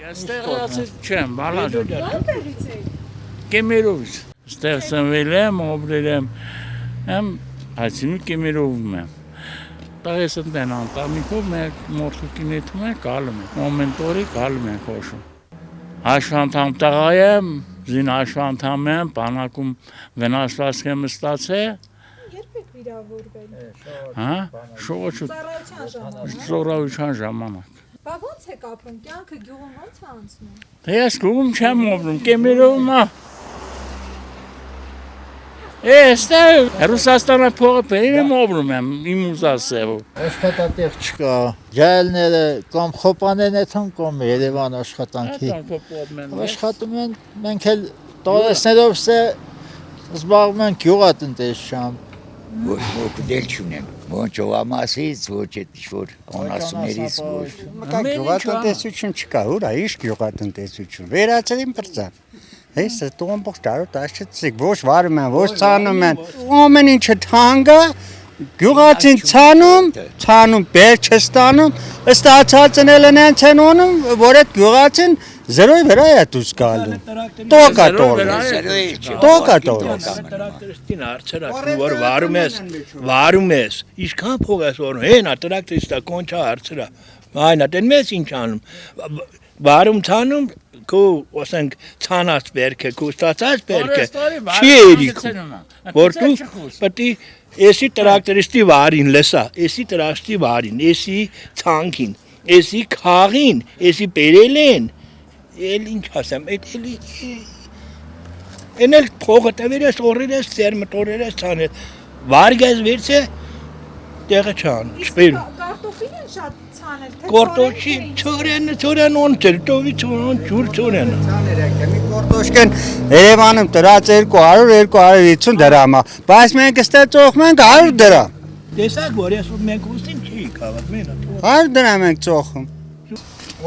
Ստեղծած չեմ, բալաժ։ Որտեղից եք։ Կեմերովից։ Ստեղծվել եմ, օբրել եմ, այսինքն Կեմերովում եմ։ Տայես ընտեն անտամիկով մեկ մորթուկին եթում են, կալում են, մոմենտորի կալում են խոշում։ Հաշվանդամ տղա եմ, զին հաշվանդամ եմ, բանակում վնասվածք եմ ստացել։ Երբ եք վիրավորվել։ Հա, շողոչու ծառայության ժամանակ։ Բա ո՞նց եք ապրում, կյանքը գյուղում ո՞նց է անցնում։ Դե ես գյուղում չեմ ապրում, Կեմերովում է։ Այստեղ Ռուսաստանը փողը բերել եմ ապրում եմ, իմ ուզածով։ Աշխատատեղ չկա, ջայլները կամ խոպաներն են կամ Երևան աշխատանքի։ Աշխատում են, մենք էլ տորեսներով զբաղվում ենք գյուղատնտեսությամբ։ Ոչ դել չունեմ, ոչ ջոամասից, ոչ ինչ-որ անասուներից, ոչ։ Մտա գյուղատնտեսություն չկա, ուրա, ինչ գյուղատնտեսություն, վերացրին բրծան։ Այս տոմբող տարոտ աշխեցիկ, ոչ վարում են, ոչ ցանում են, ամեն ինչը թանկ է, գյուղացին ցանում, բեր չստանում, ստացածն էլ են ցենում, որ այդ գյուղացին զրոյ վրա է դուս գալու։ Տոկա Տրակտորիստին հարցրա, որ վարում ես, ինչքան փող ես որում, հենա տրակտորիստա կոնչա հարցրա, այնա դեն մեզ ինչ անում, վարում ցանում, քո ասենք ցանած բերքը, քո ստացած բերքը, չի երիքում, որ դու պետք է էսի տրակտորիստի վարին լսա, էսի տրակտորիստի վարին, էսի ցանկին, էսի խաղին, էսի բերել են, էլ ինչ ասեմ, էնել փողը տվերես, օրերես, ծերմտորերես ցանել, վարգես վերցե, տեղը չան, չվերում։ Կարտոֆիլ են շատ ցանել, թե Կորտոշի չորեն օնցել, տովի ջուր չորեն։ Մի կորտոշկեն Երևանում տրած 200-250 դրամ է, բայց մենք ստացող մենք 100 դրամ։ Տեսակ որ ես մենք ուստին չի կավատ մենա։ 100 դրամ ենք ծոխում։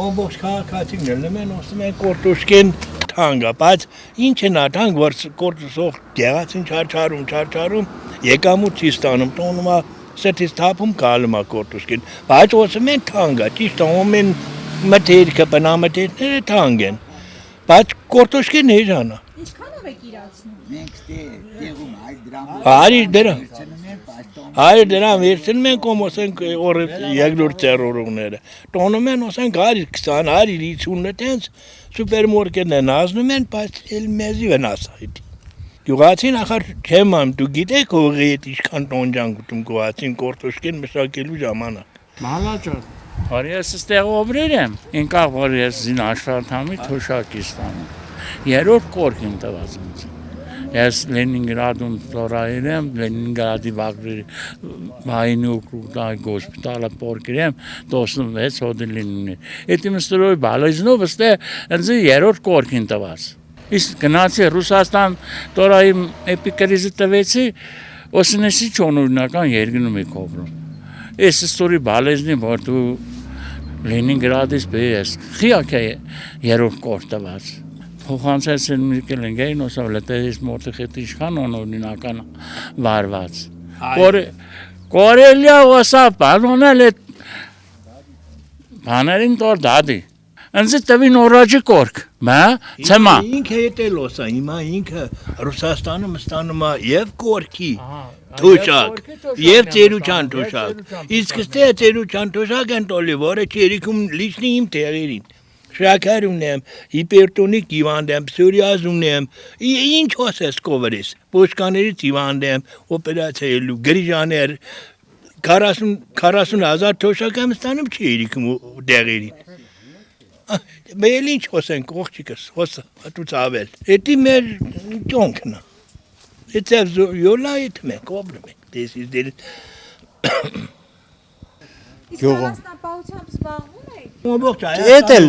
Ողջ քաղաքացիներն են ասում են կորտոշկեն թանկա, բայց ինչ է նա թանկ որ կորտոսող գեղացին չարչարում, եկամուտ չի ստանում, տոնում է Սեթից թափում կալում է կորտոշկին, բայց ոսում են թանկ է, ճիշտ ամեն մթերքը, բնամթերքները թանկ են, բայց կորտոշկին հեժան է։ Ինչքանով եք իրացնում։ Մենք տեղում 100 դրամ վերցնում են կոմ ասենք օրը երկրորդ ծերորողները, տոնում են ասենք 120, 150 տենց սուպերմարկետն են ազնում են, բայց էլ մեզի վնաս է։ Գյուղացին ախր չեմ ամ, դու գիտեք հողի հետ ինչքան տոնջան գտում գյուղացին կորտոշկեն մշակելու ժամանակ։ Մալաճար։ Որ ես ստեղ օբրել եմ, ինքավ որ ես զին աշխատամի թոշակի ստանում։ Երրորդ կորք եմ տված ինձ։ Ես Լենինգրադում ծորայել եմ, Լենինգրադի վայնի օկրուգի հոսպիտալը պորկել եմ, 16 հոդելիններ։ Էդի մստորոյ բալեզնով ստեղ ինձ երրորդ կորք եմ տված։ Իսկ գնացի Ռուսաստան տորայի էպիկրիզը տվեցի, օսնեսի չոնորինական երկնում եք օբրում։ Ես ստորի բալեզնի, որ դու Լենինգրադից բես, խիակ է երրորդ կորք տված։ Փոխանցած են միկել են գային ոսավ լետերից մորտի խետի իշխան օնորինական վարված։ Կորելյա ոսավ բանոնել էտ բաներին տոր դադի։ Անձի տվին օրաջի կորք, մա, ցեմա։ Ինքը հետելոս է, հիմա ինքը Ռուսաստանում ստանում է եւ կորքի թոշակ, եւ ծերուչան թոշակ։ Իսկ ստե ծերուչան թոշակ են տոլի, որը չերիքում լիչնի իմ տեղերին։ Շաքար ունեմ, հիպերտոնիկ հիվանդ եմ, պսորիազ ունեմ, ինչ ասես կովերես, պոշկաներից հիվանդ եմ, օպերացիայելու, գրիժաներ, 40,000 թոշակ եմ ստանում չերիքում տեղերին։ Meil ինչ խոսենք ողջիկս, հոսը, հատուց ավել։ Էդի մեր ճոնքն է։ Էդև յոլա էդ մենք օբրում ենք, դեսից դեր։ Իսկ անասնապահությամբ զբաղվում եք։ Ողջ Էդ էլ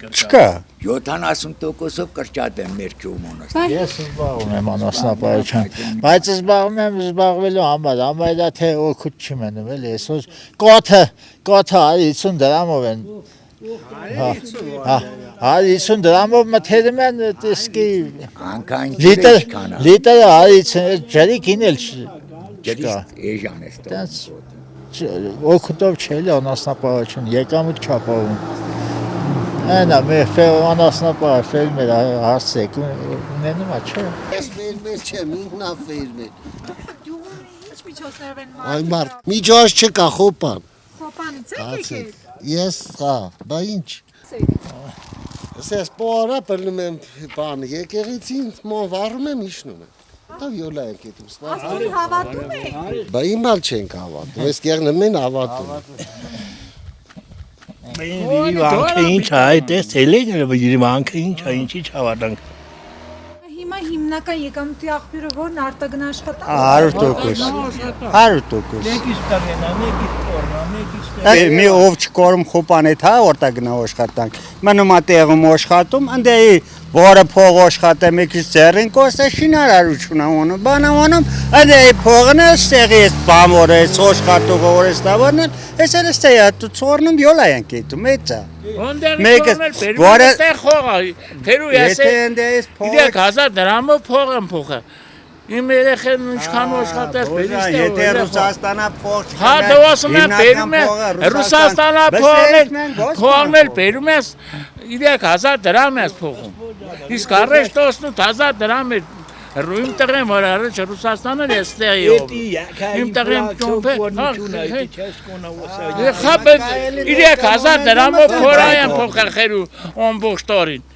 չկա։ 70%-ով կրճատ են մեր գյուղոնս։ Ես զբաղվում եմ անասնապահությամբ, բայց զբաղվելու համար դա թե օգուտ չի մնում, էլի այսօր կոթը 50 դրամով են։ Հա, 50 դրամով մթերում են իսկի լիտր 50 ջրի գինել չկա։ Էժան է ստո։ Օգուտով չէ, անասնապահություն, եկամուտ չապահովում։ Այնա մեր անասնապահ ֆերմեր հարցեք ունենում է չէ։ Ես ֆերմեր չեմ, ինքնաֆերմեր։ Գյուղում ինչ միջոցներով են Այ մարդիկ մարդ, միջոց չկա խոպան։ խոպանից եք եկել։ Ես, բա ինչ։ Ես պորա բռնում եմ բան, եկեղեցին ման վառում եմ իշնում եմ։ Դա յոլա եք դու ստա։ Աստծուն հավատում եք։ Բա իմալ չենք հավատում, ես կերնում են հավատում։ Վանքը ինչ է, այդ էս էլեգը վանքը ինչ է, ինչի չհավատանք։ Հիմա հիմնական եկամուտի աղբյուրը որն արտագն աշխատանք։ 100%։ 100%։ Մեկից կգնա, մեկից կորնա, մեկից կգնա։ Մի ով չկորում խոպան է թա որտա գնա աշխատանք։ Մնում է տեղում աշխատում, ընդ է որը փող աշխատե մեկից ձեռին կոստե շինարարություն անում, բան անում, ընդ է փողն է ստեղի էս բամորը, էս աշխատողը որ էս տավարն, էս էլ ստե է դու ծորնում յոլա են կետում, էցա։ Մեկը որը տեղ խողա, թերու ես Եթե ընդ է էս փողը 3000 դրամով փող եմ փոխը։ Իմ երեխեն ինչքան աշխատես բերիս դե։ Եթե Ռուսաստանա փող Հա դու ասում ես բերում ես Ռուսաստանա փողն էլ բերում ես 3000 դրամ ես փողում։ Իսկ առաջ 18000 դրամ է Իմ տղեմ որ առաջ Ռուսաստանը ես տեղի ով։ Իմ տղեմ ճոմփե։ Խաբը 3000 դրամով փորայեմ փոխել խերու ամբողջ տարին։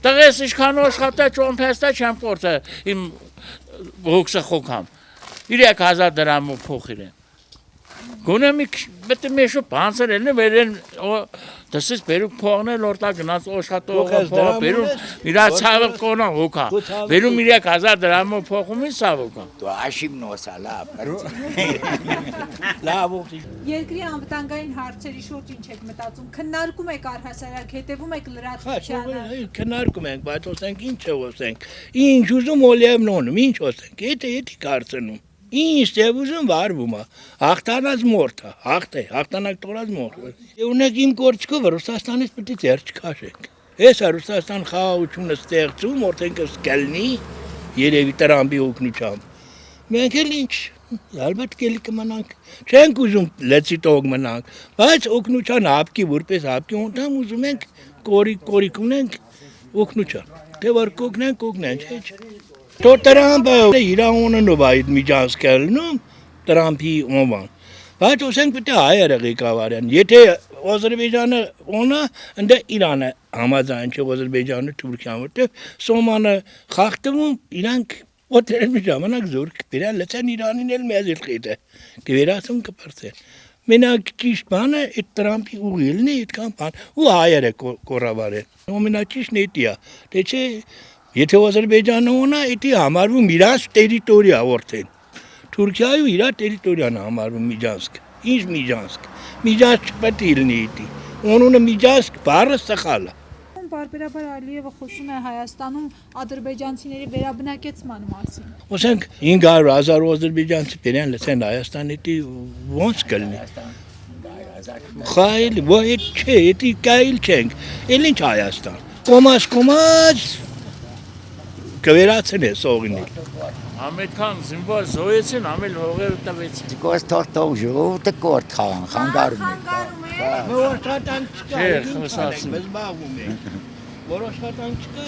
Տղես ինչքան աշխատա ճոմփեստա չեմ փորձը իմ հոգսը խոքամ 3000 դրամով փոխել եմ գոնե մի պետք է մեշո բանսեր են վերեն դասից բերուկ փողնել օրտա գնաց աշխատողը փող բերում իրա ցավը կոնա հոգա բերում 3000 դրամով փոխում ին սավոկա Դու աշիմն օսալա Լավ Երկրի անվտանգային հարցերի շուրջ ինչ եք մտածում, քննարկում եք առհասարակ, հետևում եք լրատվությանը։ Քննարկում ենք, բայց ասենք ինչ ասենք։ Ինչ ուզում օլիևն ոնում, ինչ ասենք։ Եթե կարծնում։ Ինչ դեպ ուզում վարվում է։ Հաղթանած մորթը, հաղթանակ տորած մորթը։ Ունեք իմ կորցկով Ռուսաստանից պետք է ձեր չքաշենք։ Հեսա Ռուսաստան խաղաղությունը ստեղծում, որտեղ կլինի երևի Տրամպի օգնությամբ։ Մենք էլ ինչ Ալբետ կելի կմնանք, չենք ուզում լեցի տող մնանք, բայց օգնության հապկի, որպես հապկի անդամ ուզում ենք կորիկ ունենք օգնության, թե որ կօգնենք, չէ։ Թո Տրամպը իր անունով այդ միջանցքը լնում, Տրամպի անվան, բայց ասենք պետք է հայերը ղեկավարեն, եթե Ադրբեջանը ունա, ընդ Իրանը համաձայն չէ Ադրբեջանը Թուրքիան, որտեղ Սոմանը խախտվում, իրանք Օտերմի ժամանակ զորք դրան լեցեն Իրանին էլ մեզ էլ խիտը գերացում կպրծեն մենակ ճիշտ բանը այդ Տրամպի ուղիլն է այդքան բան ու հայերը կորավարեն ամենաճիշտն էդի է թե չէ եթե Ադրբեջանը ունա էդի համարվում իրանց տերիտորիա որտեն Թուրքիայու իր տերիտորիան համարվում Միջանցք ինչ Միջանցք պետք է լինի էդի անունը Միջանցք բառը սխալ է Բարբերաբար Ալիևը խոսում է Հայաստանում ադրբեջանցիների վերաբնակեցման մասին։ Ասենք 500,000 ադրբեջանցի բերեն լցեն Հայաստանի դի ոնց կլինի։ Խայլ, ոյ չէ, դի կայլ չենք։ Էլ ինչ Հայաստան։ Կոմաց կվերացնե սողինի։ Ամենքան զինվոր զոհեցին, ամել հողերը տվեցին։ Գոս թորտող ժողովուրդը կորտ խաղան, խանգարում են։ Որոշ հատանք չկա, Չէ, խոսացին։ մեզ բաղում ենք։ Որոշ հատանք չկա,